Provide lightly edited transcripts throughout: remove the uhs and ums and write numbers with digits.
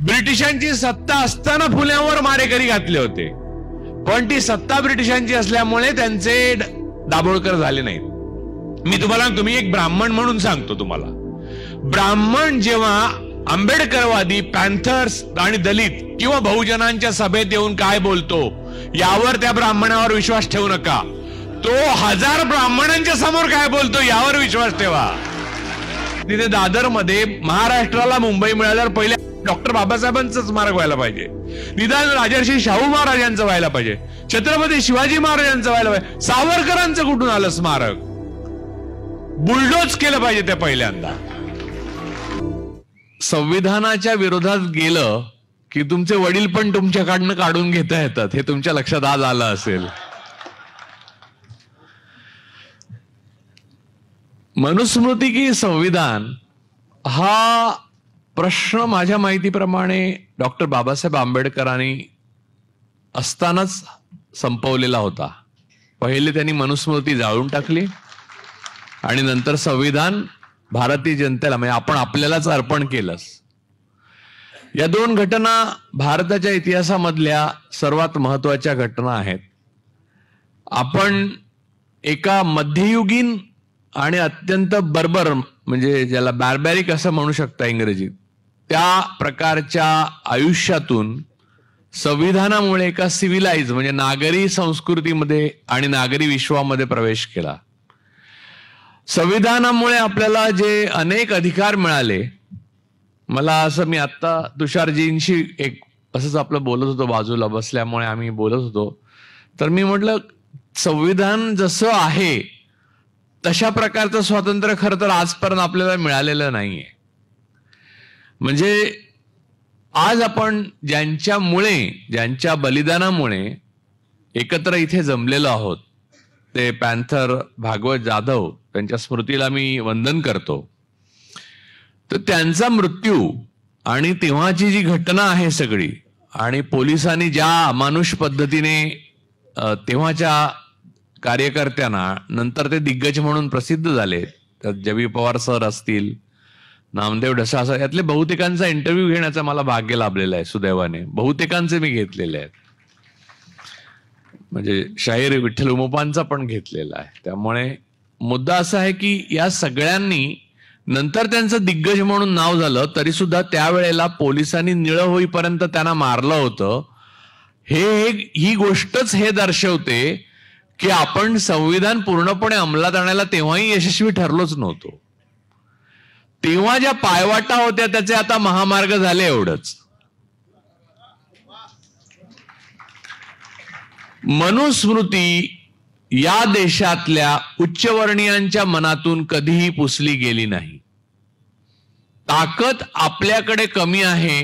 ब्रिटिशांची सत्ता असताना फुल्यांवर मारेकरी घातले होते, पण ती सत्ता ब्रिटिशांची असल्यामुळे त्यांचे दाभोळकर झाले नाहीत. मी तुम्हाला तुम्ही एक ब्राह्मण म्हणून सांगतो तुम्हाला, ब्राह्मण जेव्हा आंबेडकरवादी, पॅन्थर्स आणि दलित किंवा बहुजनांच्या सभेत येऊन काय बोलतो यावर त्या ब्राह्मणावर विश्वास ठेवू नका. तो 1000 ब्राह्मणांच्या समोर काय बोलतो यावर विश्वास ठेवा. तिथे दादर मध्ये महाराष्ट्राला मुंबई मिळाल्यावर पहिले डॉक्टर बाबासाहेबांचं स्मारक व्हायला पाहिजे, निदान राजर्षी शाहू महाराजांचं व्हायला पाहिजे, छत्रपती शिवाजी महाराजांचं व्हायला पाहिजे. सावरकरांचं कुठून आलं स्मारक? बुलडोज केलं पाहिजे त्या पहिल्यांदा. संविधानाच्या विरोधात गेलं की तुमचे वडील पण तुमच्याकडनं काढून घेता येतात, हे तुमच्या लक्षात आज आलं असेल. मनुस्मृती की संविधान हा प्रश्न माझ्या माहितीप्रमाणे डॉक्टर बाबासाहेब आंबेडकरांनी असतानाच संपवलेला होता. पहिले त्यांनी मनुस्मृती जाळून टाकली आणि नंतर संविधान भारतीय जनतेला म्हणजे आपण आपल्यालाच अर्पण केलंस. या 2 घटना भारताच्या इतिहासामधल्या सर्वात महत्वाच्या घटना आहेत. आपण एका मध्ययुगीन आणि अत्यंत बर्बर म्हणजे ज्याला बार्बॅरिक असं म्हणू शकता इंग्रजीत, त्या प्रकारच्या आयुष्यातून संविधानामुळे एका सिव्हिलाइज म्हणजे नागरी संस्कृतीमध्ये आणि नागरी विश्वामध्ये प्रवेश केला. संविधानामुळे आपल्याला जे अनेक अधिकार मिळाले, मला असं मी आत्ता तुषारजींशी एक असंच आपलं बोलत होतो, बाजूला बसल्यामुळे आम्ही बोलत होतो, तर मी म्हटलं संविधान जसं आहे तशा प्रकारचं स्वातंत्र्य खरं तर आजपर्यंत आपल्याला मिळालेलं नाहीये. म्हणजे आज आपण ज्यांच्या बलिदानामुळे एकत्र इथे जमलेलो आहोत, ते पॅन्थर भागवत जाधव, त्यांच्या स्मृतीला मी वंदन करतो. तर त्यांचा मृत्यू आणि तेव्हाची जी घटना आहे सगळी, आणि पोलिसांनी ज्या अमानुष पद्धतीने तेव्हाच्या कार्यकर्त्यांना, नंतर ते दिग्गज म्हणून प्रसिद्ध झाले, त्यात जबी पवार सर असतील, नामदेव ढसा असं, यातले बहुतेकांचा इंटरव्ह्यू घेण्याचा मला भाग्य लाभलेलं आहे सुदैवाने. बहुतेकांचे मी घेतलेले आहेत, म्हणजे शाहीर विठ्ठल उमपांचा पण घेतलेला आहे. त्यामुळे मुद्दा असा आहे की या सगळ्यांनी नंतर त्यांचं दिग्गज म्हणून नाव झालं, तरी सुद्धा त्यावेळेला पोलिसांनी निळं होईपर्यंत त्यांना मारलं होतं. ही गोष्टच हे दर्शवते की आपण संविधान पूर्णपणे अंमलात आणायला तेव्हाही यशस्वी ठरलोच नव्हतो. तेव्हा ज्या पायवाटा होत्या त्याचे आता महामार्ग झाले, एवढंच. मनुस्मृती या देशातल्या उच्चवर्णीयांच्या मनातून कधीही पुसली गेली नाही. ताकद आपल्याकडे कमी आहे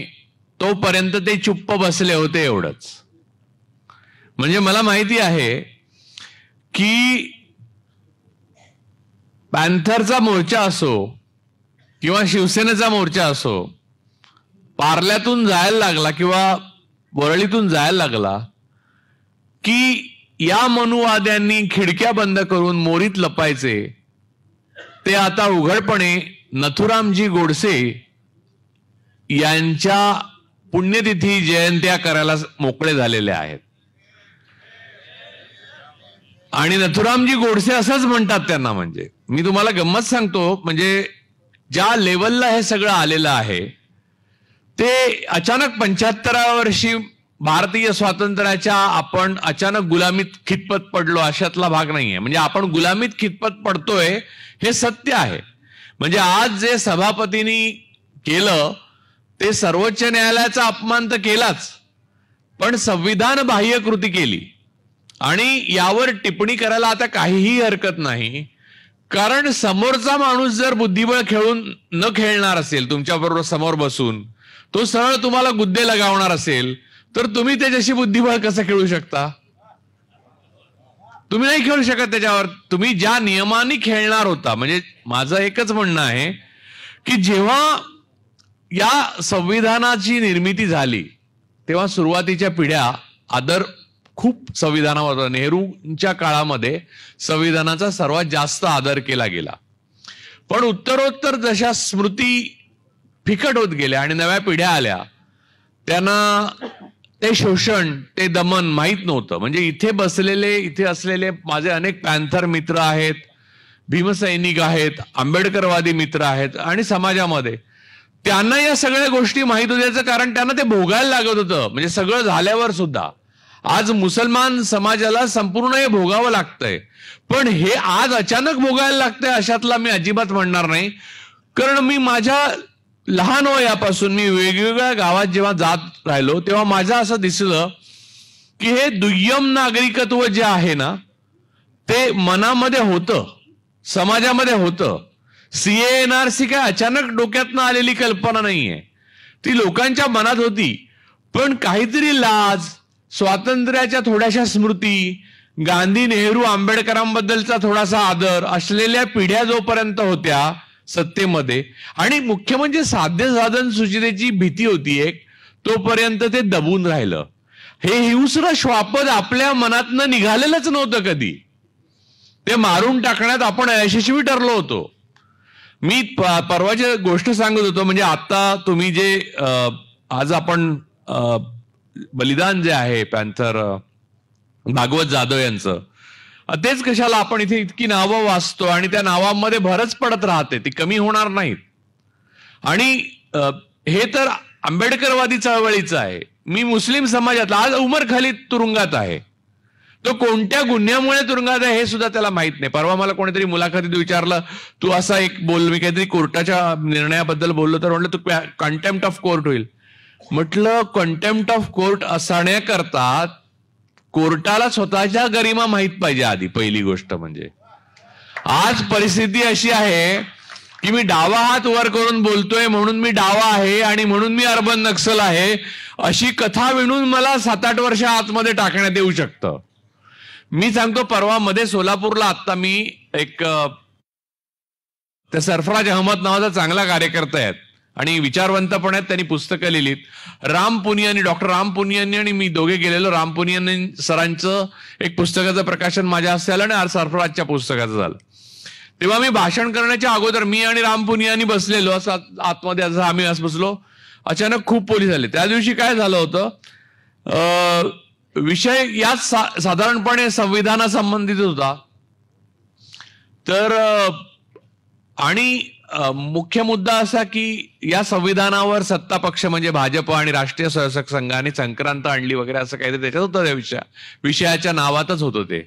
तोपर्यंत ते चुप्प बसले होते, एवढंच. म्हणजे मला माहिती आहे की पॅन्थरचा मोर्चा असो किंवा शिवसेनेचा मोर्चा असो, पार्ल्यातून जायला लागला किंवा वरळीतून जायला लागला की या मनुवाद्यांनी खिडक्या बंद करून मोरीत लपायचे, ते आता उघडपणे नथुरामजी गोडसे यांच्या पुण्यतिथी जयंत्या करायला मोकळे झालेले आहेत. आणि नथुरामजी गोडसे असंच म्हणतात त्यांना. म्हणजे मी तुम्हाला गंमत सांगतो, म्हणजे ज्या लेवलला हे सगळं आलेलं आहे ते अचानक 75व्या वर्षी भारतीय स्वातंत्र्याच्या आपण अचानक गुलामीत खितपत पडलो अशातला भाग नाहीये. म्हणजे आपण गुलामीत खितपत पडतोय हे सत्य आहे. म्हणजे आज जे सभापतींनी केलं ते सर्वोच्च न्यायालयाचा अपमान तर केलाच, पण संविधान बाह्य कृती केली. आणि यावर टिप्पणी करायला आता काहीही हरकत नाही, कारण समोरचा माणूस जर बुद्धिबळ खेळून न खेळणार असेल, तुमच्याबरोबर समोर बसून तो सरळ तुम्हाला गुद्दे लगावणार असेल, तर तुम्ही त्याच्याशी बुद्धिबळ कसं खेळू शकता? तुम्ही नाही खेळू शकत त्याच्यावर. तुम्ही ज्या नियमाने खेळणार होता. म्हणजे माझं एकच म्हणणं आहे की जेव्हा या संविधानाची निर्मिती झाली तेव्हा सुरुवातीच्या पिढ्या आदर खूप संविधानावर होता. नेहरूंच्या काळामध्ये संविधानाचा सर्वात जास्त आदर केला गेला. पण उत्तरोत्तर जशा स्मृती फिकट होत गेल्या आणि नव्या पिढ्या आल्या त्यांना ते शोषण, ते दमन माहीत नव्हतं. म्हणजे इथे असलेले माझे अनेक पॅन्थर मित्र आहेत, भीमसैनिक आहेत, आंबेडकरवादी मित्र आहेत आणि समाजामध्ये त्यांना या सगळ्या गोष्टी माहीत होत्याचं कारण त्यांना ते भोगायला लागत होतं. म्हणजे सगळं झाल्यावर सुद्धा आज मुसलमान समाजाला संपूर्ण हे भोगावं लागतंय. पण हे आज अचानक भोगायला लागतंय अशातला मी अजिबात म्हणणार नाही. कारण मी माझ्या लहान वयापासून मी वेगवेगळ्या गावात जेव्हा जात राहिलो तेव्हा माझं असं दिसलं की हे दुय्यम नागरिकत्व जे आहे ना ते मनामध्ये होतं, समाजामध्ये होतं. CA-NRC काय अचानक डोक्यातनं आलेली कल्पना नाहीये, ती लोकांच्या मनात होती. पण काहीतरी लाज, स्वातंत्र्याच्या थोड्याशा स्मृती, गांधी, नेहरू, आंबेडकरांबद्दलचा थोडासा आदर असलेल्या पिढ्या जोपर्यंत होत्या सत्तेमध्ये आणि मुख्य म्हणजे साध्य साधन सुचितेची भीती होती एक, तोपर्यंत ते दबून राहिलं. हे हिंस्र श्वापद आपल्या मनातनं निघालेलंच नव्हतं कधी. ते मारून टाकण्यात आपण यशस्वी ठरलो होतो. मी परवाची गोष्ट सांगत होतो. म्हणजे आता तुम्ही जे आज आपण बलिदान जे आहे पॅन्थर भागवत जाधव यांचं, तेच कशाला आपण इथे इतकी नावं वाचतो आणि त्या नावांमध्ये भरच पडत राहते, ती कमी होणार नाहीत. आणि हे तर आंबेडकरवादी चळवळीचं आहे. मी मुस्लिम समाजातला, आज उमर खालिद तुरुंगात आहे. तो कोणत्या गुन्ह्यामुळे तुरुंगात आहे हे सुद्धा त्याला माहित नाही. परवा मला कोणीतरी मुलाखतीत विचारलं, तू असा एक बोल, मी काहीतरी कोर्टाच्या निर्णयाबद्दल बोललो तर म्हटलं तू कंटेम्प्ट ऑफ कोर्ट होईल. म्हटलं कंटेम्प्ट ऑफ कोर्ट असण्याकरता कोर्टाला स्वतःच्या गरिमा माहित पाहिजे आधी, पहिली गोष्ट म्हणजे. आज परिस्थिती अशी आहे की मी डावा हात वर करून बोलतोय म्हणून मी डावा आहे आणि म्हणून मी अर्बन नक्सल आहे अशी कथा विणून मला 7-8 वर्ष आतमध्ये टाकण्यात येऊ शकतं. मी सांगतो, परवा मध्ये सोलापूरला आत्ता मी एक त्या सरफराज अहमद नावाचा चांगला कार्यकर्ता आहेत आणि विचारवंत पण आहेत, त्यांनी पुस्तकं लिहिलीत. राम पुनियानी, डॉक्टर राम पुनियानी आणि मी दोघे गेलेलो. राम पुनियानी सरांचं एक पुस्तकाचं प्रकाशन माझ्या हस्ते आलं आणि सरफराजच्या पुस्तकाचं झालं. तेव्हा मी भाषण करण्याच्या अगोदर मी आणि राम पुनियानी बसलेलो असं आतमध्ये, असं आम्ही असं बसलो. अचानक खूप पोलीस आले. त्या दिवशी काय झालं होतं, विषय याच साधारणपणे संविधानासंबंधित होता. तर आणि मुख्य मुद्दा असा की या संविधानावर सत्ता पक्ष म्हणजे भाजप आणि राष्ट्रीय स्वयंसेवक संघाने संक्रांत आणली वगैरे असं काहीतरी त्याच्यात होतं. त्या विषयाच्या नावातच होतं ते.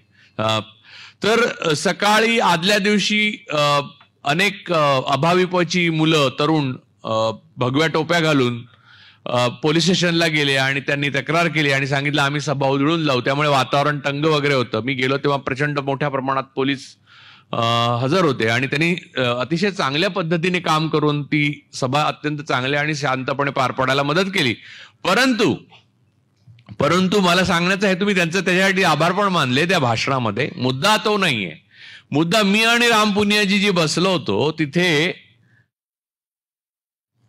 तर सकाळी आदल्या दिवशी अनेक अभाविपची मुलं, तरुण भगव्या टोप्या घालून पोलीस स्टेशनला गेले आणि त्यांनी तक्रार केली आणि सांगितलं आम्ही सभा उधळून लावू. त्यामुळे वातावरण तंग वगैरे होतं. मी गेलो तेव्हा प्रचंड मोठ्या प्रमाणात पोलीस हजर होते आणि त्यांनी अतिशय चांगल्या पद्धतीने काम करून ती सभा अत्यंत चांगल्या आणि शांतपणे पार पडायला मदत केली. परंतु मला सांगण्याचा हेतु, मी त्यांचं त्याच्यासाठी आभार पण मानले त्या भाषणामध्ये. मुद्दा तो नाहीये. मुद्दा मी आणि राम पुनियाजी जी बसलो होतो तिथे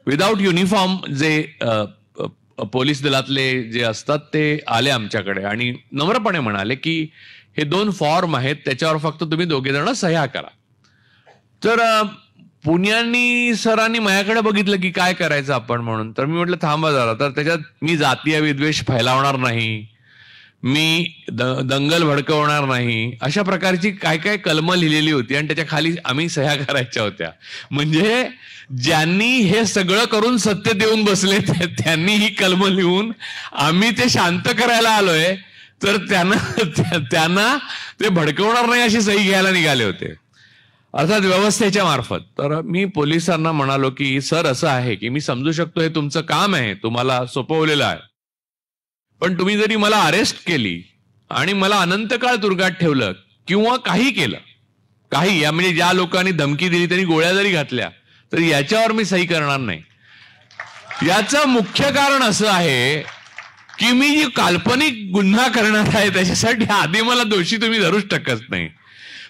विदाऊट युनिफॉर्म जे पोलीस दलातले जे असतात ते आले आमच्याकडे आणि नम्रपणे म्हणाले की हे 2 फॉर्म आहेत, त्याच्यावर फक्त तुम्ही दोघे जण सह्या करा. तर पुनियानी सरांनी माझ्याकडे बघितलं की काय करायचं आपण म्हणून. तर मी म्हटलं थांबा जरा. तर त्याच्यात मी जातीय विद्वेष फैलावणार नाही, मी दंगल भडकवणार नाही, अशा प्रकारची काय काय कलमं लिहिलेली होती आणि त्याच्या खाली आम्ही सह्या करायच्या होत्या. म्हणजे ज्यांनी हे सगळं करून सत्तेत येऊन बसले त्यांनी ही कलमं लिहून आम्ही ते शांत करायला आलोय, तर त्यांना ते भडकवणार नाही अशी सही घ्यायला निघाले होते, अर्थात व्यवस्थेच्या मार्फत. तर मी पोलिसांना म्हणालो की सर असं आहे की मी समजू शकतो हे तुमचं काम आहे, तुम्हाला सोपवलेलं आहे, पण तुम्ही जरी मला अरेस्ट केली आणि मला अनंत काळ तुरुंगात ठेवलं किंवा काही केलं, काही या म्हणजे ज्या लोकांनी धमकी दिली त्यांनी गोळ्या जरी घातल्या, तर याच्यावर मी सही करणार नाही. याचं मुख्य कारण असं आहे की मी जी काल्पनिक गुन्हा करणार आहे त्याच्यासाठी आधी मला दोषी तुम्ही धरूच शकत नाही.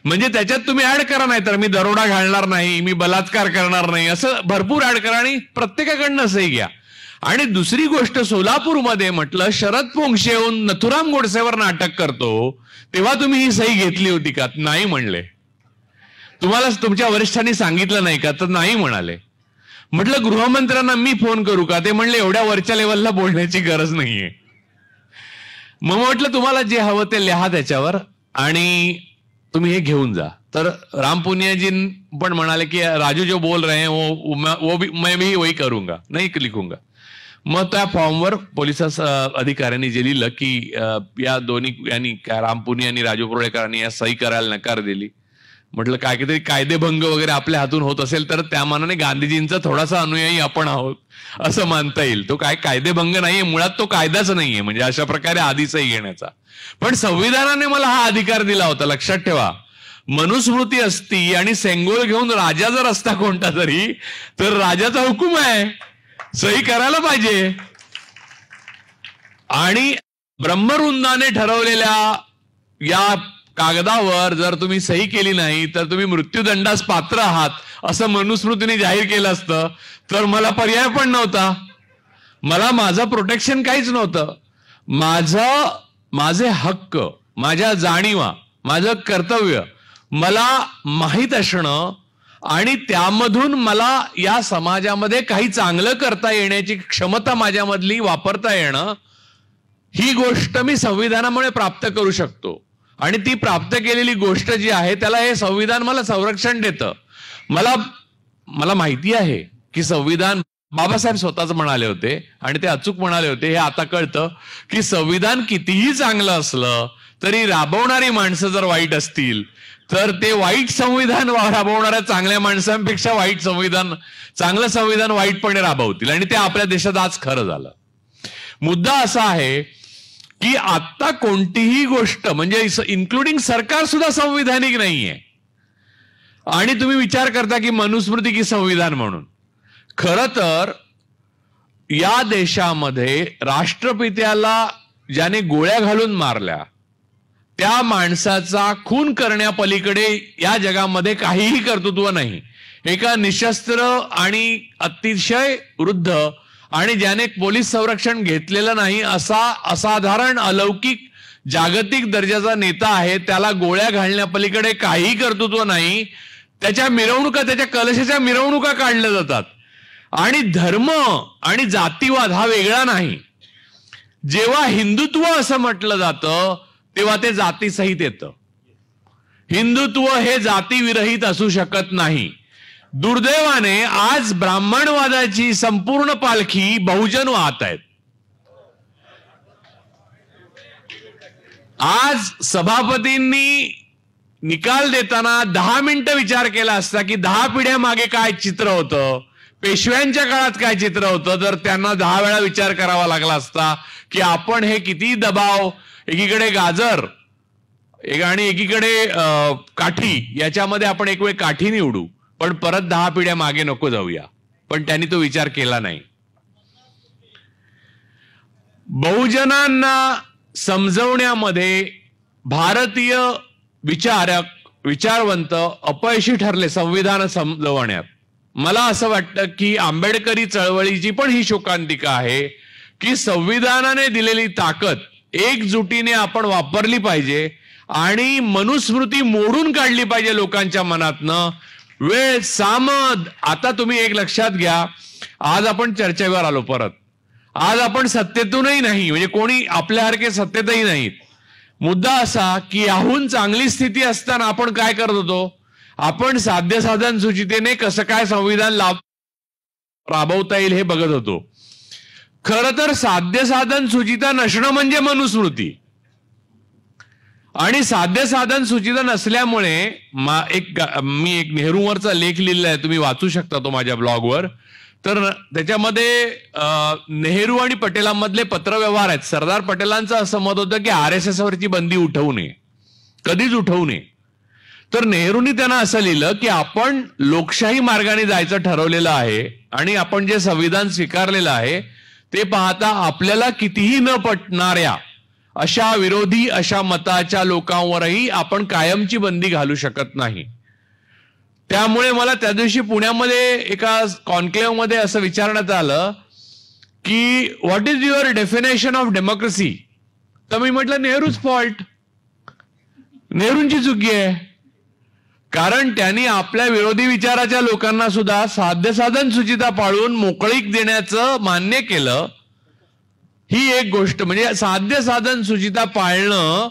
म्हणजे त्याच्यात तुम्ही ऍड करा, नाही तर मी दरोडा घालणार नाही, मी बलात्कार करणार नाही, असं भरपूर ऍड करा आणि प्रत्येकाकडनं सही घ्या. आणि दुसरी गोष्ट, सोलापूरमध्ये म्हटलं शरद पोंक्षे येऊन नथुराम गोडसेवर नाटक करतो तेव्हा तुम्ही ही सही घेतली होती का? नाही म्हणले. तुम्हाला तुमच्या वरिष्ठांनी सांगितलं नाही का? तर नाही म्हणाले. म्हटलं गृहमंत्र्यांना मी फोन करू का? ते म्हणले एवढ्या वरच्या लेवलला बोलण्याची गरज नाहीये. मग म्हटलं तुम्हाला जे हवं ते लिहा त्याच्यावर आणि तुम्ही हे घेऊन जा. तर राम पुनियाजी पण म्हणाले की राजू जो बोल रहे हैं वो भी मैं भी वही करूंगा, नहीं लिखूंगा. मग त्या फॉर्मवर पोलीस अधिकाऱ्यांनी जे लिहिलं की या दोन्ही यांनी राम पुनिया आणि राजू पुरोळेकरांनी या सही करायला नकार दिली. म्हटलं काहीतरी कायदेभंग वगैरे आपल्या हातून होत असेल तर त्या मानाने गांधीजींचा थोडासा अनुयायी आपण आहोत असं मानता येईल. तो काय कायदेभंग नाहीये, मुळात तो कायदाच नाहीये, म्हणजे अशा प्रकारे आधीचाही घेण्याचा. पण संविधानाने मला हा अधिकार दिला होता. लक्षात ठेवा, मनुस्मृती असती आणि सेंगोल घेऊन राजा जर असता कोणता तरी, तर राजाचा हुकूम आहे, सही करायला पाहिजे. आणि ब्रह्मवृंदाने ठरवलेल्या या कागदावर जर तुम्ही सही केली नाही तर तुम्ही मृत्यूदंडास पात्र आहात असं मनुस्मृतीने जाहीर केलं असतं तर मला पर्याय पण नव्हता. मला माझं प्रोटेक्शन काहीच नव्हतं. माझे हक्क, माझ्या जाणीवा, माझं कर्तव्य मला माहीत असणं आणि त्यामधून मला या समाजामध्ये काही चांगलं करता येण्याची क्षमता माझ्यामधली वापरता येणं, ही गोष्ट मी संविधानामुळे प्राप्त करू शकतो. आणि ती प्राप्त केलेली गोष्ट जी आहे त्याला हे संविधान मला संरक्षण देतं. मला माहिती आहे की संविधान, बाबासाहेब स्वतःच म्हणाले होते आणि ते अचूक म्हणाले होते, हे आता कळतं की संविधान कितीही चांगलं असलं तरी राबवणारी माणसं जर वाईट असतील तर ते वाईट संविधान राबवणाऱ्या चांगल्या माणसांपेक्षा चांगलं संविधान वाईटपणे राबवतील. आणि ते आपल्या देशात आज खरं झालं. मुद्दा असा आहे की आता कोणतीही गोष्ट, म्हणजे इन्क्लुडिंग सरकार सुद्धा संविधानिक नाहीये. आणि तुम्ही विचार करता की मनुस्मृती की संविधान म्हणून. खरं तर या देशामध्ये राष्ट्रपित्याला ज्याने गोळ्या घालून मारल्या त्या माणसाचा खून करण्यापलीकडे या जगामध्ये काहीही कर्तृत्व नाही. एका निशस्त्र आणि अतिशय वृद्ध आणि ज्याने पोलीस संरक्षण घेतलेलं नाही असा असाधारण अलौकिक जागतिक दर्जाचा नेता आहे, त्याला गोळ्या घालण्यापलीकडे काहीही कर्तृत्व नाही. त्याच्या मिरवणुका, त्याच्या कलशाच्या मिरवणुका काढल्या जातात. आणि धर्म आणि जातीवाद हा वेगळा नाही. जेव्हा हिंदुत्व असं म्हटलं जातं तेव्हा ते जातीसहित येतं. हिंदुत्व हे जातीविरहित असू शकत नाही. दुर्दैवाने आज ब्राह्मणवादाची संपूर्ण पालखी बहुजन वाहत आहेत. आज सभापतींनी निकाल देताना 10 मिनिटं विचार केला असता की 10 पिढ्या मागे काय चित्र होतं, पेशव्यांच्या काळात काय चित्र होतं, तर त्यांना 10 वेळा विचार करावा लागला असता की आपण हे किती दबाव, एकीकडे गाजर आणि एकीकडे काठी, याच्यामध्ये आपण एक वेळ काठी निवडू पण परत 10 पिढ्या मागे नको जाऊया. पण त्यांनी तो विचार केला नाही. बहुजनांना समजवण्यामध्ये भारतीय विचारवंत अपयशी ठरले संविधान समजवण्यात. मला असं वाटतं की आंबेडकरी चळवळीची पण ही शोकांतिका आहे की संविधानाने दिलेली ताकद एकजुटीने आपण वापरली पाहिजे आणि मनुस्मृती मोडून काढली पाहिजे लोकांच्या मनातनं. वेळ सामद. आता तुम्ही एक लक्षात घ्या, आज आपण चर्चेवर आलो परत. आज आपण सत्तेतूनही नाही, म्हणजे कोणी आपल्यासारखे सत्तेतही नाहीत. मुद्दा असा की याहून चांगली स्थिती असताना आपण काय करत होतो, आपण साध्य साधन सुचितेने कसं काय संविधान राबवता येईल हे बघत होतो. खरं तर साध्य साधन सुचिता नसणं म्हणजे मनुस्मृती. आणि साध्य साधन सुचिता नसल्यामुळे मी एक नेहरूवरचा लेख लिहिलेला आहे, तुम्ही वाचू शकता तो माझ्या ब्लॉगवर. तर त्याच्यामध्ये नेहरू आणि पटेलांमधले पत्रव्यवहार आहेत. सरदार पटेलांचं असं मत होतं की RSS वरची बंदी उठवू नये, कधीच उठवू नये. तर नेहरूंनी त्यांना असं लिहिलं की आपण लोकशाही मार्गाने जायचं ठरवलेलं आहे आणि आपण जे संविधान स्वीकारलेलं आहे ते पाहता आपल्याला कितीही न पटणाऱ्या अशा मताच्या लोकांवरही आपण कायमची बंदी घालू शकत नाही. त्यामुळे मला त्या दिवशी पुण्यामध्ये एका कॉन्क्लेव्ह मध्ये असं विचारण्यात आलं की what is your definition of democracy. तर मी म्हटलं नेहरूच फॉल्ट, नेहरूंची चुकी आहे. कारण त्यांनी आपल्या विरोधी विचाराच्या लोकांना सुद्धा साध्य साधन सुचिता पाळून मोकळीक देण्याचं मान्य केलं. ही एक गोष्ट. म्हणजे साध्य साधन सुचिता पाळणं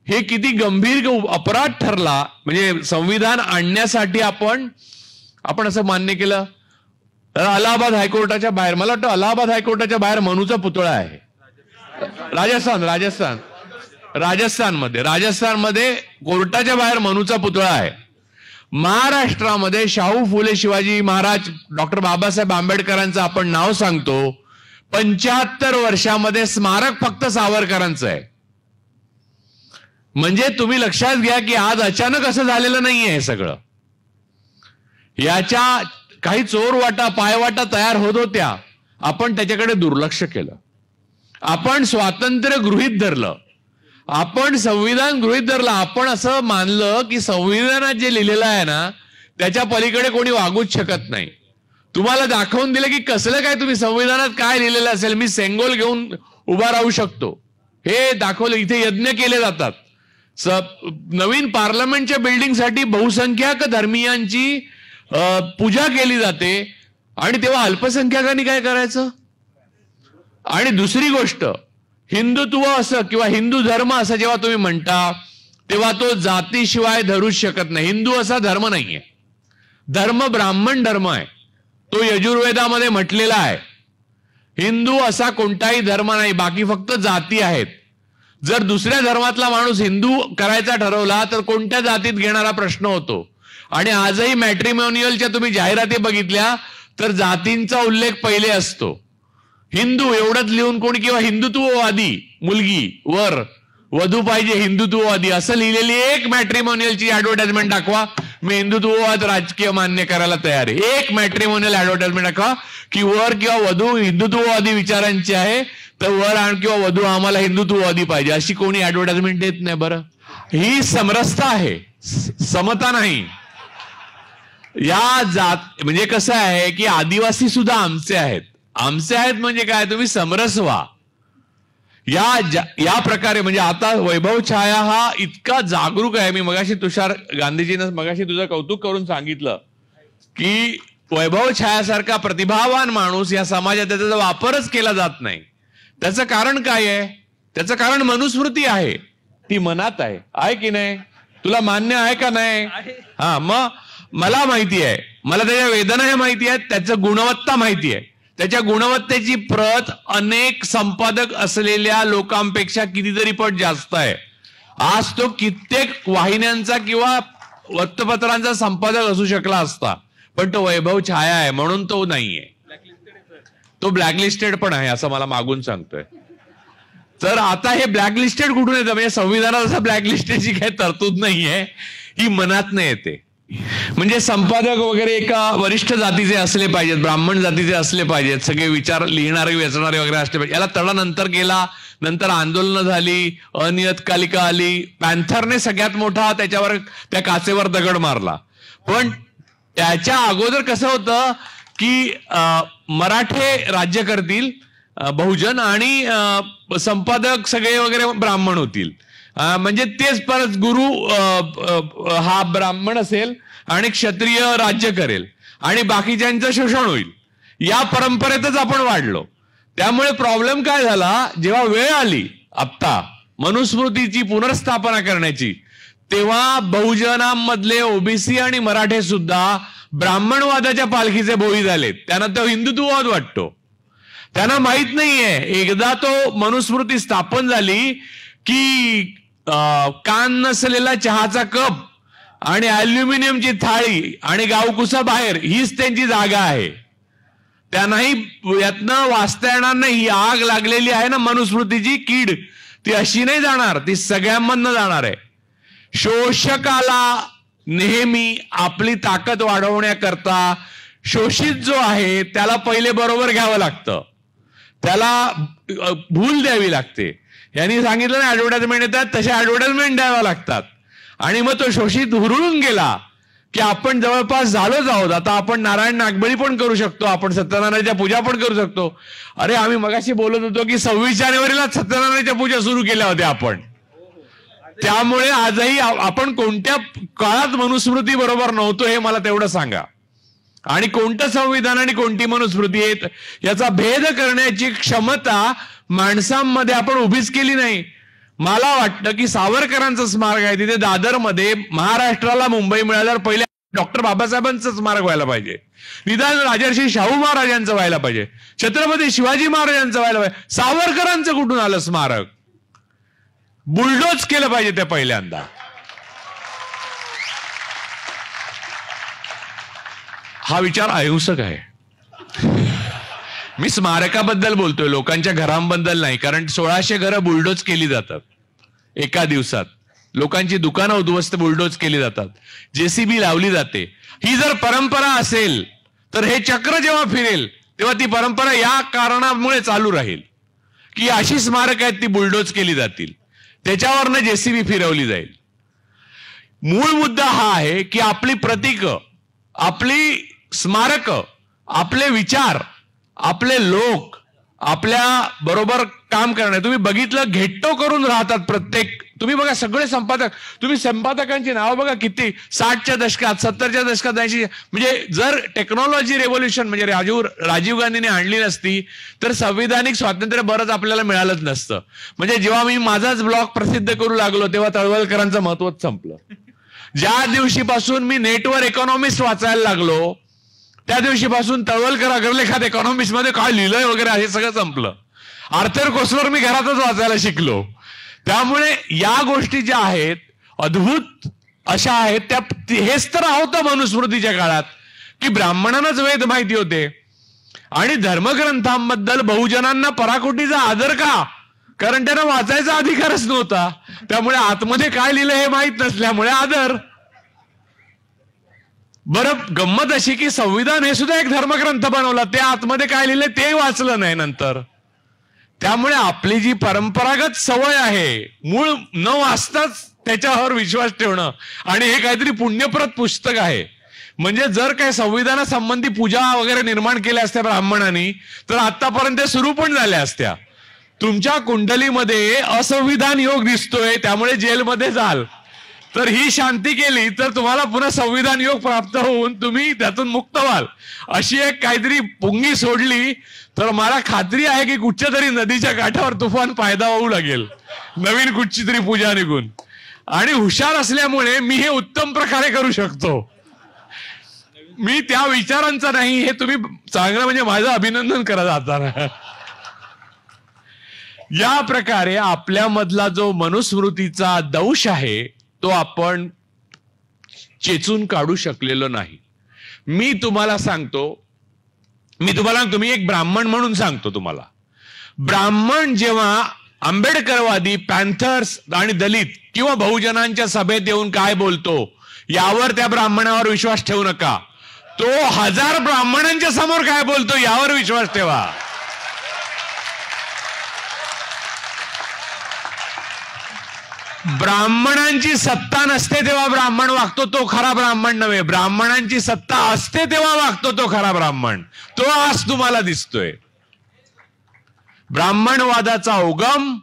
हे किती गंभीर अपराध ठरला. म्हणजे संविधान आणण्यासाठी आपण असं मान्य केलं. अलाहाबाद हायकोर्टाच्या बाहेर, मला वाटतं अलाहाबाद हायकोर्टाच्या बाहेर मनूचा पुतळा आहे. राजस्थानमध्ये कोर्टाच्या बाहेर मनूचा पुतळा आहे. महाराष्ट्रामध्ये शाहू फुले शिवाजी महाराज डॉक्टर बाबासाहेब आंबेडकरांचं आपण नाव सांगतो. 75 वर्षामध्ये स्मारक फक्त सावरकरांचं आहे. म्हणजे तुम्ही लक्षात घ्या की आज अचानक असं झालेलं नाहीये. हे सगळं याच्या काही चोरवाटा पायवाटा तयार होत होत्या. आपण त्याच्याकडे दुर्लक्ष केलं. आपण स्वातंत्र्य गृहीत धरलं. आपण संविधान गृहीत धरलं. आपण असं मानलं की संविधानात जे लिहिलेलं आहे ना त्याच्या पलीकडे कोणी वागूच शकत नाही. तुम्हाला दाखवून दिलं की कसलं काय तुम्ही संविधानात काय लिहिलेलं असेल मी सेंगोल घेऊन उभा राहू शकतो हे दाखवलं. इथे यज्ञ केले जातात. नवीन पार्लमेंटच्या बिल्डिंगसाठी बहुसंख्याक धर्मीयांची पूजा केली जाते आणि तेव्हा अल्पसंख्याकांनी काय करायचं. आणि दुसरी गोष्ट, हिंदुत्व असं किंवा हिंदू धर्म असं जेव्हा तुम्ही म्हणता तेव्हा तो जातीशिवाय धरूच शकत नाही. हिंदू असा धर्म नाहीये. धर्म ब्राह्मण धर्म आहे. तो यजुर्वेदामध्ये म्हटलेला आहे. हिंदू असा कोणताही धर्म नाही. बाकी फक्त जाती आहेत. जर दुसऱ्या धर्मातला माणूस हिंदू करायचा ठरवला तर कोणत्या जातीत घेणारा प्रश्न होतो. आणि आजही मॅट्रिमोनियलच्या तुम्ही जाहिराती बघितल्या तर जातींचा उल्लेख पहिले असतो. हिंदू एवढंच लिहून कोणी किंवा हिंदुत्ववादी मुलगी वर वधू पाहिजे हिंदुत्ववादी असं लिहिलेली एक मॅट्रिमोनियलची ऍडव्हर्टाइजमेंट दाखवा. मी हिंदुत्ववाद राजकीय मान्य करायला तयार आहे. एक मॅट्रिमोनियल ऍडव्हर्टाइजमेंट दाखवा की वर किंवा वधू हिंदुत्ववादी विचारांची आहे तर वर किंवा वधू आम्हाला हिंदुत्ववादी पाहिजे अशी कोणी ऍडव्हर्टाइजमेंट देत नाही. बरं, ही समरसता आहे, समता नाही. या जात म्हणजे कसं आहे की आदिवासी सुद्धा आमचे आहेत. आमचे आहेत म्हणजे काय, तुम्ही समरस व्हा. या प्रकारे म्हणजे आता वैभव छाया हा इतका जागरूक आहे. मी मगाशी तुषार गांधीजीनं मगाशी तुझं कौतुक करून सांगितलं की वैभव छायासारखा प्रतिभावान माणूस या समाजात त्याचा वापरच केला जात नाही. त्याचं कारण काय आहे? त्याचं कारण मनुस्मृती आहे. ती मनात आहे की नाही? तुला मान्य आहे का नाही? हा, मग मला माहिती आहे, मला त्याच्या वेदना हे माहिती आहेत, त्याचं गुणवत्ता माहिती आहे. त्याच्या गुणवत्तेची प्रत अनेक संपादक असलेल्या लोकांपेक्षा कितीतरी पट जास्त आहे. आज तो कित्येक वाहिन्यांचा किंवा वृत्तपत्रांचा संपादक असू शकला असता, पण तो वैभव छाया आहे म्हणून तो नाहीये. तो ब्लॅकलिस्टेड पण आहे असं मला मागून सांगतोय. तर आता हे ब्लॅकलिस्टेड कुठून येतं? म्हणजे संविधानात असं ब्लॅकलिस्टेडची काही तरतूद नाहीये, ही मनात नाही येते. म्हणजे संपादक वगैरे एका वरिष्ठ जातीचे असले पाहिजेत, ब्राह्मण जातीचे असले पाहिजेत, सगळे विचार लिहिणारे वेचणारे वगैरे असले पाहिजे. याला तडा नंतर गेला, नंतर आंदोलनं झाली, अनियतकालिका आली, पॅन्थरने सगळ्यात मोठा त्याच्यावर त्या काचेवर दगड मारला. पण त्याच्या अगोदर कसं होतं की मराठे राज्य करतील बहुजन आणि संपादक सगळे वगैरे ब्राह्मण होतील. म्हणजे तेच परत गुरु हा ब्राह्मण असेल आणि क्षत्रिय राज्य करेल आणि बाकीच्यांचं शोषण होईल. या परंपरेतच आपण वाढलो. त्यामुळे प्रॉब्लेम काय झाला, जेव्हा वेळ आली आता मनुस्मृतीची पुनर्स्थापना करण्याची, तेव्हा बहुजनांमधले ओबीसी आणि मराठे सुद्धा ब्राह्मणवादाच्या पालखीचे भोई झालेत. त्यांना तो हिंदुत्ववाद वाटतो. त्यांना माहित नाहीये एकदा तो मनुस्मृती स्थापन झाली की कान नसलेला चहाचा कप आणि अल्युमिनियमची थाळी आणि गावकुसा बाहेर हीच त्यांची जागा आहे. त्यांनाही यातनं वाचता येणार नाही. ही आग लागलेली आहे ना मनुस्मृतीची कीड, ती अशी नाही जाणार, ती सगळ्यांमधनं जाणार आहे. शोषकाला नेहमी आपली ताकद वाढवण्याकरता शोषित जो आहे त्याला पहिले बरोबर घ्यावं लागतं, त्याला भूल द्यावी लागते. यांनी सांगितलं ना ऍडव्हर्टाइजमेंट येतात, तशा ऍडव्हर्टाइजमेंट द्याव्या लागतात. आणि मग तो शोषित हुरळून गेला की आपण जवळपास झालोच आहोत. आता आपण नारायण नागबळी पण करू शकतो, आपण सत्यनारायणाच्या पूजा पण करू शकतो. अरे आम्ही मगाशी बोलत होतो की 26 जानेवारीला सत्यनारायणाच्या पूजा सुरू केल्या होत्या आपण. त्यामुळे आजही आपण कोणत्या काळात मनुस्मृती बरोबर नव्हतो हे मला तेवढं सांगा. आणि कोणतं संविधान आणि कोणती मनुस्मृती आहे याचा भेद करण्याची क्षमता माणसांमध्ये आपण उभीच केली नाही. मला वाटतं की सावरकरांचं स्मारक आहे तिथे दादरमध्ये महाराष्ट्राला मुंबई मिळाल्यावर पहिले डॉक्टर बाबासाहेबांचं स्मारक व्हायला पाहिजे, निदान राजर्षी शाहू महाराजांचं व्हायला पाहिजे, छत्रपती शिवाजी महाराजांचं व्हायला पाहिजे. सावरकरांचं कुठून आलं स्मारक? बुलडोज केलं पाहिजे ते पहिल्यांदा. हा विचार अहिंसक आहे. मी स्मारकाबद्दल बोलतोय, लोकांच्या घरांबद्दल नाही. कारण 1600 घरं बुलडोज केली जातात एका दिवसात, लोकांची दुकानं उद्ध्वस्त बुलडोज केली जातात, जेसीबी लावली जाते. ही जर परंपरा असेल तर हे चक्र जेव्हा फिरेल तेव्हा ती परंपरा या कारणामुळे चालू राहील की अशी स्मारक आहेत ती बुलडोज केली जातील, त्याच्यावरनं जेसीबी फिरवली जाईल. मूळ मुद्दा हा आहे की आपली प्रतीकं, आपली स्मारक, आपले विचार, आपले लोक आपल्या बरोबर काम करणे. तुम्ही बघितलं घेट्टो करून राहतात प्रत्येक. तुम्ही बघा सगळे संपादक, तुम्ही संपादकांची नावं बघा किती 60च्या दशकात 70च्या दशकात 80. म्हणजे जर टेक्नॉलॉजी रेव्होल्युशन म्हणजे राजीव गांधीने आणली नसती तर संविधानिक स्वातंत्र्य बरंच आपल्याला मिळालंच नसतं. म्हणजे जेव्हा मी माझाच ब्लॉग प्रसिद्ध करू लागलो तेव्हा तळवलकरांचं महत्वच संपलं. ज्या दिवशीपासून मी नेटवर इकॉनॉमिस्ट वाचायला लागलो त्या दिवशीपासून तळवलकर अग्रलेखात इकॉनॉमिस्ट मध्ये काय लिहिलंय वगैरे हे सगळं संपलं. आर्थर कोसलर मी घरातच वाचायला शिकलो. त्यामुळे या गोष्टी ज्या आहेत अद्भुत अशा आहेत. त्या हेच तर होतं मनुस्मृतीच्या काळात की ब्राह्मणांनाच वेद माहिती होते आणि धर्मग्रंथांबद्दल बहुजनांना पराकोटीचा आदर का? कारण त्यांना वाचायचा अधिकारच नव्हता. त्यामुळे आतमध्ये काय लिहिलं हे माहित नसल्यामुळे आदर. बरं, गंमत अशी की संविधान हे सुद्धा एक धर्मग्रंथ बनवला, ते आतमध्ये काय लिहिलंय ते वाचलं नाही नंतर. त्यामुळे आपली जी परंपरागत सवय आहे मूळ न वाचताच त्याच्यावर विश्वास ठेवणं, आणि हे काहीतरी पुण्यप्रत पुस्तक आहे. म्हणजे जर काय संविधानासंबंधी पूजा वगैरे निर्माण केल्या असत्या ब्राह्मणांनी तर आतापर्यंत सुरू पण झाल्या असत्या. तुमच्या कुंडलीमध्ये असंविधान योग दिसतोय त्यामुळे जेलमध्ये जाल, तर ही शांती केली तर तुम्हाला पुन्हा संविधान योग प्राप्त होऊन तुम्ही त्यातून मुक्त व्हाल. अशी एक काहीतरी पुंगी सोडली तर मला खात्री आहे की कुठच्या तरी नदीच्या काठावर तुफान फायदा होऊ लागेल, नवीन कुठची तरी पूजा निघून. आणि हुशार असल्यामुळे मी हे उत्तम प्रकारे करू शकतो. मी त्या विचारांचा नाही, हे तुम्ही चांगलं म्हणजे माझं अभिनंदन करत जाताना. या प्रकारे आपल्यामधला जो मनुस्मृतीचा दंश आहे तो आपण चेचून काढू शकलेलो नाही. मी तुम्हाला सांगतो, मी एक ब्राह्मण म्हणून सांगतो तुम्हाला. ब्राह्मण जेव्हा आंबेडकरवादी, पॅन्थर्स आणि दलित किंवा बहुजनांच्या सभेत येऊन काय बोलतो यावर त्या ब्राह्मणावर विश्वास ठेवू नका. तो 1000 ब्राह्मणांच्या समोर काय बोलतो यावर विश्वास ठेवा. ब्राह्मणांची सत्ता नसते तेव्हा ब्राह्मण वागतो तो खरा ब्राह्मण नव्हे. ब्राह्मणांची सत्ता असते तेव्हा वागतो तो खरा ब्राह्मण. तो आज तुम्हाला दिसतोय. ब्राह्मणवादाचा उगम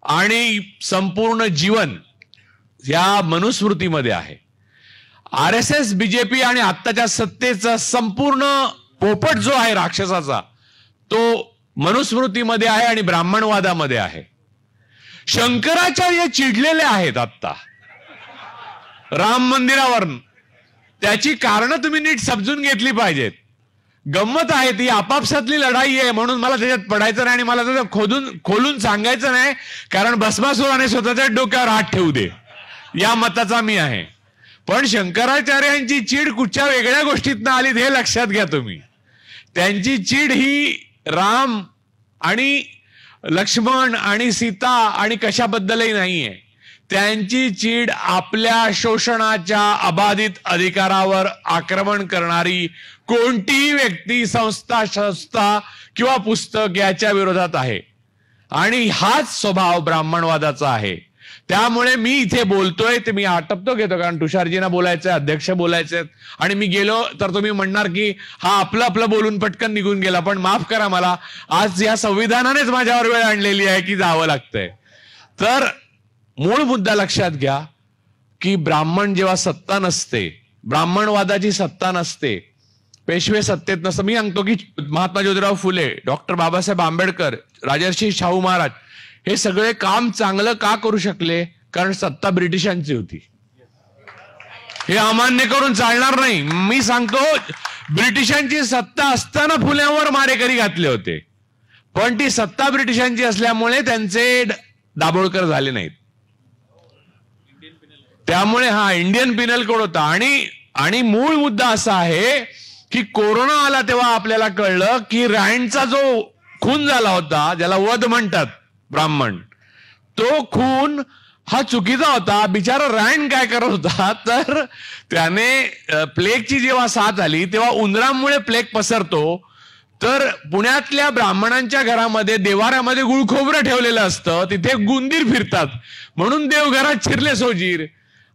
आणि संपूर्ण जीवन या मनुस्मृतीमध्ये आहे. RSS, BJP आणि आत्ताच्या सत्तेचा संपूर्ण पोपट जो आहे राक्षसाचा तो मनुस्मृतीमध्ये आहे आणि ब्राह्मणवादामध्ये आहे. शंकराचार्य चिडलेले आहेत आत्ता राम मंदिरावर. त्याची कारणं तुम्ही नीट समजून घेतली पाहिजेत. गंमत आहे ती आपापसातली लढाई आहे म्हणून मला त्याच्यात पडायचं नाही आणि मला त्याच्यात खोलून सांगायचं नाही, कारण भस्मासुराने स्वतःच्या डोक्यावर हात ठेवू दे या मताचा मी आहे. पण शंकराचार्यांची चीड कुठच्या वेगळ्या गोष्टीतनं आली हे लक्षात घ्या तुम्ही. त्यांची चीड ही राम आणि लक्ष्मण आणि सीता आणि कशाबद्दलही नाहीये. त्यांची चीड आपल्या शोषणाच्या अबाधित अधिकारावर आक्रमण करणारी कोणतीही व्यक्ती, संस्था किंवा पुस्तक याच्या विरोधात आहे. आणि हाच स्वभाव ब्राह्मणवादाचा आहे. त्यामुळे मी इथे बोलतोय ते मी आटपतो घेतो, कारण तुषारजींना बोलायचंय, अध्यक्ष बोलायचे आणि मी गेलो तर तुम्ही म्हणणार की हा आपलं बोलून पटकन निघून गेला. पण माफ करा, मला आज या संविधानानेच माझ्यावर वेळ आणलेली आहे की जावं लागतंय. तर मूळ मुद्दा लक्षात घ्या की ब्राह्मण जेव्हा सत्ता नसते, ब्राह्मणवादाची सत्ता नसते, पेशवे सत्तेत नसतं. मी सांगतो की महात्मा ज्योतिराव फुले, डॉक्टर बाबासाहेब आंबेडकर, राजर्षी शाहू महाराज हे सगळे काम चांगलं का करू शकले? कारण सत्ता ब्रिटिशांची होती. हे अमान्य करून चालणार नाही. मी सांगतो ब्रिटिशांची सत्ता असताना फुल्यांवर मारेकरी घातले होते, पण ती सत्ता ब्रिटिशांची असल्यामुळे त्यांचे दाभोळकर झाले नाहीत. त्यामुळे हा इंडियन पिनल कोड होता. आणि मूळ मुद्दा असा आहे की कोरोना आला तेव्हा आपल्याला कळलं की रँडचा जो खून झाला होता, ज्याला वध म्हणतात ब्राह्मण, तो खून हा चुकीचा होता. बिचारा रँड काय करत होता, तर त्याने प्लेगची जेव्हा साथ आली तेव्हा उंदरांमुळे प्लेग पसरतो. तर पुण्यातल्या ब्राह्मणांच्या घरामध्ये देवाऱ्यामध्ये गुळखोबरं ठेवलेलं असतं, तिथे गुंदीर फिरतात म्हणून देवघरात शिरले सोजीर,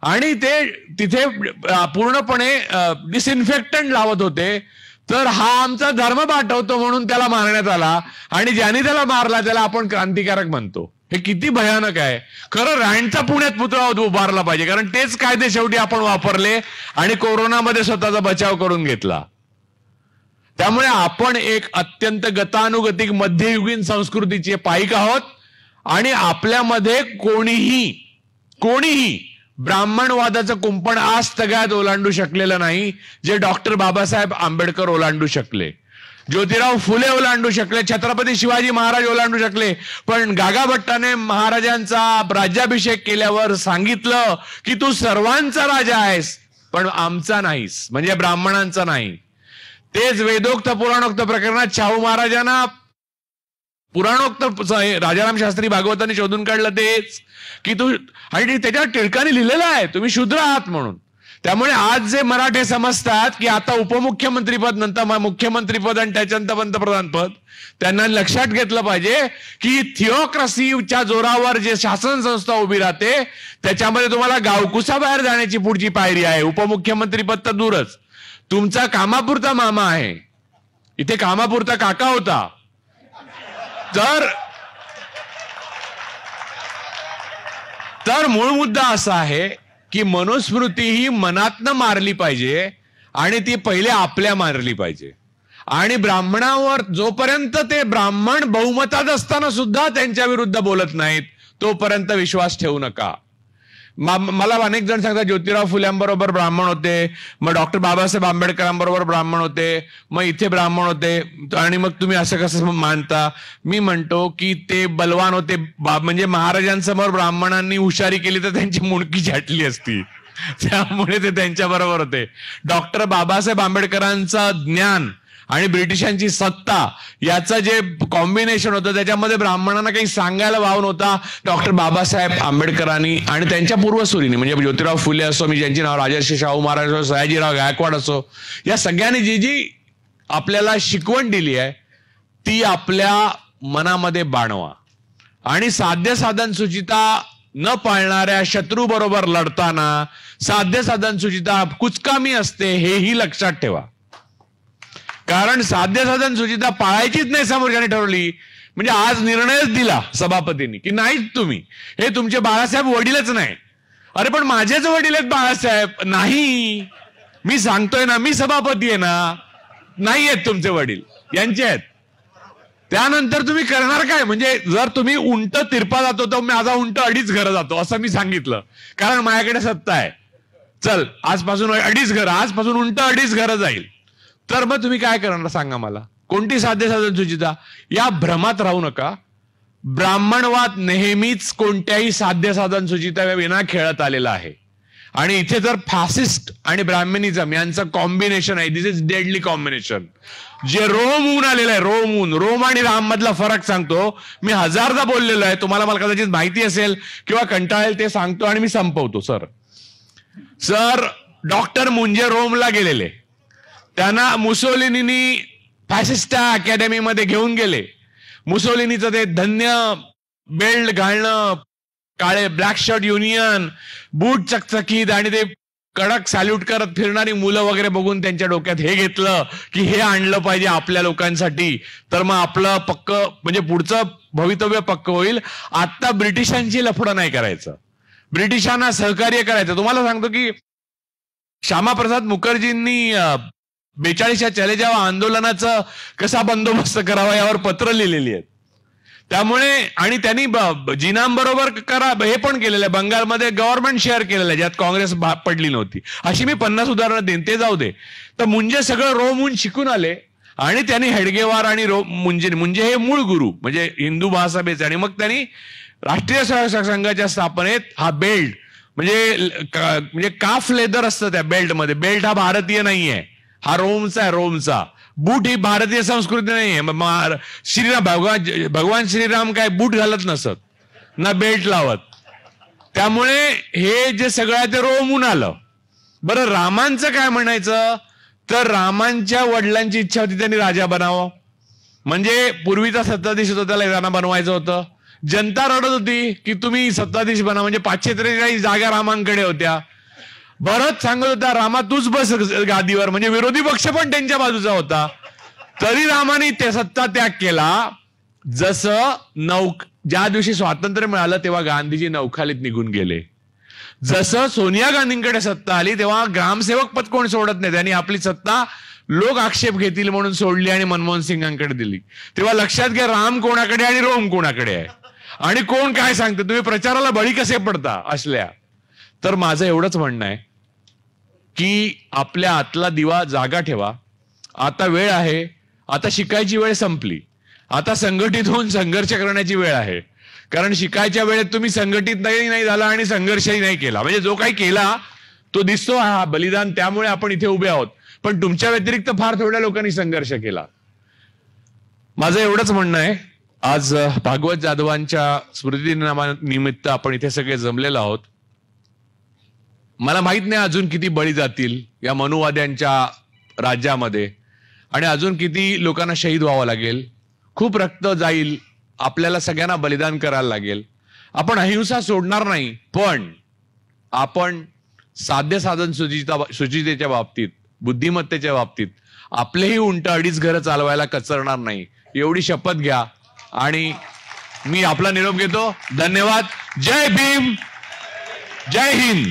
आणि ते तिथे पूर्णपणे डिसइन्फेक्टंट लावत होते. तर हा आमचा धर्म पाठवतो म्हणून त्याला मारण्यात आला, आणि ज्यांनी त्याला मारला त्याला आपण क्रांतिकारक म्हणतो. हे किती भयानक आहे. खरं रँडचा पुण्यात पुतळा उभारला पाहिजे, कारण तेच कायदे शेवटी आपण वापरले आणि कोरोनामध्ये स्वतःचा बचाव करून घेतला. त्यामुळे आपण एक अत्यंत गतानुगतिक मध्ययुगीन संस्कृतीचे पाईक आहोत, आणि आपल्यामध्ये कोणीही ब्राह्मणवादाचं कुंपण आज तगायत ओलांडू शकलेलं नाही, जे डॉक्टर बाबासाहेब आंबेडकर ओलांडू शकले, ज्योतिराव फुले ओलांडू शकले, छत्रपती शिवाजी महाराज ओलांडू शकले. पण गागा भट्टाने महाराजांचा राज्याभिषेक केल्यावर सांगितलं की तू सर्वांचा राजा आहेस पण आमचा नाहीस, म्हणजे ब्राह्मणांचा नाही. तेच वेदोक्त पुराणोक्त प्रकरणात शाहू महाराजांना पुराणोक्त राजाराम शास्त्री भागवतांनी शोधून काढलं तेच की तू, आणि त्याच्यावर टिळकाने लिहिलेलं आहे तुम्ही शूद्र आहात म्हणून. त्यामुळे आज जे मराठे समजतात की आता उपमुख्यमंत्रीपद नंतर मुख्यमंत्रीपद आणि त्याच्यानंतर पंतप्रधान पद, त्यांना लक्षात घेतलं पाहिजे की थिओक्रसीच्या जोरावर जे शासन संस्था उभी राहते त्याच्यामध्ये तुम्हाला गावकुसा बाहेर जाण्याची पुढची पायरी आहे. उपमुख्यमंत्रीपद तर दूरच, तुमचा कामापुरता मामा आहे, इथे कामापुरता काका होता. तर मूळ मुद्दा असा आहे की मनुस्मृती ही मनातनं मारली पाहिजे, आणि ती पहिले आपल्या मारली पाहिजे. आणि ब्राह्मणावर जोपर्यंत ते ब्राह्मण बहुमतात असताना सुद्धा त्यांच्या विरुद्ध बोलत नाहीत तोपर्यंत विश्वास ठेवू नका. मला अनेक जण सांगतात ज्योतिराव फुल्यांबरोबर ब्राह्मण होते, मग डॉक्टर बाबासाहेब आंबेडकरांबरोबर ब्राह्मण होते, मग इथे ब्राह्मण होते, आणि मग तुम्ही असं कसं मानता? मी म्हणतो की ते बलवान होते, म्हणजे महाराजांसमोर ब्राह्मणांनी हुशारी केली तर त्यांची मुंडकी झाटली असती, त्यामुळे ते त्यांच्या बरोबर होते. डॉक्टर बाबासाहेब आंबेडकरांचं ज्ञान आणि ब्रिटिशांची सत्ता याचं जे कॉम्बिनेशन होतं त्याच्यामध्ये ब्राह्मणांना काही सांगायला वाव नव्हता. डॉक्टर बाबासाहेब आंबेडकरांनी आणि त्यांच्या पूर्वसुरींनी, म्हणजे ज्योतिराव फुले असो, मी ज्यांची नाव राजर्षी शाहू महाराज असो, सयाजीराव गायकवाड असो, या सगळ्यांनी जी आपल्याला शिकवण दिली आहे ती आपल्या मनामध्ये बाणवा. आणि साध्य साधन सुचिता न पाळणाऱ्या शत्रू बरोबर लढताना साध्य साधन सुचिता कुचकामी असते, हेही लक्षात ठेवा. कारण साध्य साधन सुचिता पाळायचीच नाही समोरच्याने ठरवली म्हणजे आज निर्णयच दिला सभापतींनी की नाहीच, तुम्ही हे तुमचे बाळासाहेब वडीलच नाही. अरे पण माझेच वडील आहेत बाळासाहेब. नाही, मी सांगतोय ना, मी सभापती आहे ना, नाही आहेत तुमचे वडील, यांचे आहेत. त्यानंतर तुम्ही करणार काय? म्हणजे जर तुम्ही उंट तिरपा जातो तर माझा उंट 2.5 घरं जातो असं मी सांगितलं, कारण माझ्याकडे सत्ता आहे. चल आजपासून 2.5 घरं, आजपासून उंट 2.5 घरं जाईल. तर मग तुम्ही काय करणार सांगा मला? कोणती साध्य साधन सुचिता? या भ्रमात राहू नका. ब्राह्मणवाद नेहमीच कोणत्याही साध्य साधन सुचिता विना खेळत आलेला आहे. आणि इथे जर फॅसिस्ट आणि ब्राह्मणिझम यांचं कॉम्बिनेशन आहे, दिस इज डेडली कॉम्बिनेशन. जे रोम ऊन आलेलं आहे, रोम आणि राम मधला फरक सांगतो मी. 1000दा बोललेलो आहे, तुम्हाला मला कदाचित माहिती असेल किंवा कंटाळेल ते सांगतो आणि मी संपवतो. सर डॉक्टर मुंजे रोमला गेलेले, त्यांना मुसोलिनीनी फॅसिस्टा अकॅडमीमध्ये घेऊन गेले. मुसोलिनीचं ते धन्य बेल्ट घालणं, काळे ब्लॅक शर्ट युनियन, बूट चकचकीत आणि ते कडक सॅल्यूट करत फिरणारी मुलं वगैरे बघून त्यांच्या डोक्यात हे घेतलं की हे आणलं पाहिजे आपल्या लोकांसाठी, तर मग आपलं पक्क म्हणजे पुढचं भवितव्य पक्क होईल. आता ब्रिटिशांची लफडं नाही करायचं. ब्रिटिशांना सहकार्य करायचं. तुम्हाला सांगतो की श्यामाप्रसाद मुखर्जींनी 42च्या चलेजाव आंदोलनाचा कसा बंदोबस्त करावा यावर पत्र लिहिलेली आहेत. त्यामुळे आणि त्यांनी जिनांबरोबर हे पण केलेलं आहे. बंगालमध्ये गव्हर्नमेंट शेअर केलेलं आहे ज्यात काँग्रेस पडली नव्हती. अशी मी 50 उदाहरणं देईन, ते जाऊ दे. तर मुंजे सगळं रोमहून शिकून आले आणि त्यांनी हेडगेवार आणि मुंजे हे मूळ गुरु म्हणजे हिंदू महासभेचे. आणि मग त्यांनी राष्ट्रीय सहकार संघाच्या स्थापनेत हा बेल्ट म्हणजे काफ लेदर असतं त्या बेल्टमध्ये. बेल्ट हा भारतीय नाहीये, हा रोमचा आहे, रोमचा. बूट ही भारतीय संस्कृती नाहीये. श्रीराम भगवान श्रीराम काय बूट घालत नसत ना बेल्ट लावत. त्यामुळे हे जे सगळं आहे ते रोमहून आलं. बरं, रामांचं काय म्हणायचं तर रामांच्या वडिलांची इच्छा होती त्यांनी राजा बनावं. म्हणजे पूर्वीचा सत्ताधीश होता त्याला त्यांना बनवायचं होतं. जनता रडत होती की तुम्ही सत्ताधीश बना. म्हणजे 543 जागा रामांकडे होत्या. भरत सांगत होता रामा तूच बस गादीवर. म्हणजे विरोधी पक्ष पण त्यांच्या बाजूचा होता. तरी रामाने ते सत्ता त्याग केला. जसं ज्या दिवशी स्वातंत्र्य मिळालं तेव्हा गांधीजी नौखालीत निघून गेले. जसं सोनिया गांधींकडे सत्ता आली तेव्हा ग्रामसेवक पद कोण सोडत नाही. त्यांनी आपली सत्ता लोक आक्षेप घेतील म्हणून सोडली आणि मनमोहन सिंगांकडे दिली. तेव्हा लक्षात घ्या राम कोणाकडे आणि रोम कोणाकडे आहे आणि कोण काय सांगतं. तुम्ही प्रचाराला बळी कसे पडता असल्या. तर माझं एवढंच म्हणणं आहे की आपल्या आतला दिवा जागा ठेवा. आता वेळ आहे. आता शिकायची वेळ संपली. आता संघटित होऊन संघर्ष करण्याची वेळ आहे. कारण शिकायच्या वेळेत तुम्ही संघटित नाही झाला आणि संघर्षही नाही केला. म्हणजे जो काही केला तो दिसतो हा बलिदान, त्यामुळे आपण इथे उभे आहोत. पण तुमच्या व्यतिरिक्त फार थोड्या लोकांनी संघर्ष केला. माझं एवढंच म्हणणं आहे. आज भागवत जाधवांच्या स्मृतिदिनानिमित्त आपण इथे सगळे जमलेलो आहोत. मला माहित नाही अजून किती बळी जातील या मनुवाद्यांच्या राज्यामध्ये आणि अजून किती लोकांना शहीद व्हावं लागेल. खूप रक्त जाईल. आपल्याला सगळ्यांना बलिदान करायला लागेल. आपण अहिंसा सोडणार नाही. पण आपण साध्य साधन सुचितेच्या बाबतीत, बुद्धिमत्तेच्या बाबतीत आपलेही उंट 2.5 घरं चालवायला कचरणार नाही एवढी शपथ घ्या. आणि मी आपला निरोप घेतो. धन्यवाद. जय भीम, जय हिंद.